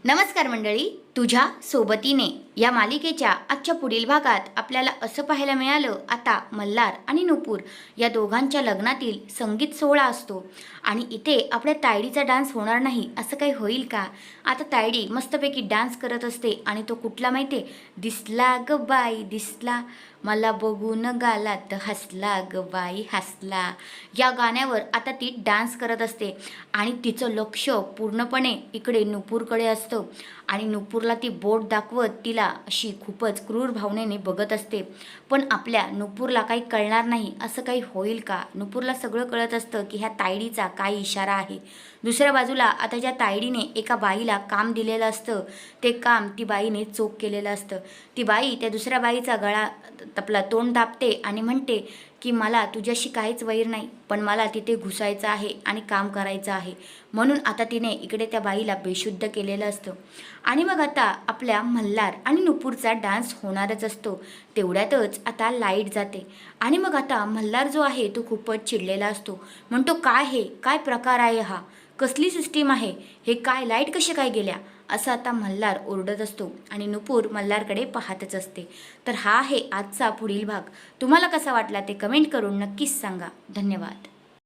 नमस्कार मंडळी, तुझ्या सोबतीने या मालिकेच्या आजच्या पुढील भागात आपल्याला असं पाहायला मिळालं, आता मल्हार आणि नुपूर या दोघांच्या लग्नातील संगीत सोहळा असतो आणि इथे आपल्या तायडीचा डान्स होणार नाही असं काही होईल का? आता तायडी मस्तपैकी डान्स करत असते आणि तो कुठला माहिती आहे, दिसला ग बाई दिसला, मला बघून गालात हसला ग बाई हसला, या गाण्यावर आता ती डान्स करत असते आणि तिचं लक्ष पूर्णपणे इकडे नुपूरकडे असतं आणि नुपूरला ती बोट दाखवत तिला अशी खूपच क्रूर भावनेने बघत असते. पण आपल्या नुपूरला काही कळणार नाही, असं काही होईल का? नुपूरला सगळं कळत असतं की ह्या तायडीचा काय इशारा आहे. दुसऱ्या बाजूला आता ज्या तायडीने एका बाईला काम दिलेलं असतं, ते काम ती बाईने चोख केलेलं असतं. ती बाई त्या दुसऱ्या बाईचा गळा आपला तोंड दाबते आणि म्हणते की मला तुझ्याशी काहीच वैर नाही, पण मला तिथे घुसायचं आहे आणि काम करायचं आहे. म्हणून आता तिने इकडे त्या बाईला बेशुद्ध केलेलं असतं. आणि मग आता आपल्या मल्हार आणि नुपूरचा डान्स होणारच असतो. तेवढ्यातच आता लाईट जाते आणि मग आता मल्हार जो आहे तो खूपच चिडलेला असतो. म्हणतो, काय हे काय प्रकार आहे हा, कसली सिस्टीम आहे हे, काय लाईट कशा काय गेल्या, असं आता मल्हार ओरडत असतो आणि नुपूर मल्हारकडे पाहतच असते. तर हा आहे आजचा पुढील भाग. तुम्हाला कसा वाटला ते कमेंट करून नक्कीच सांगा. धन्यवाद.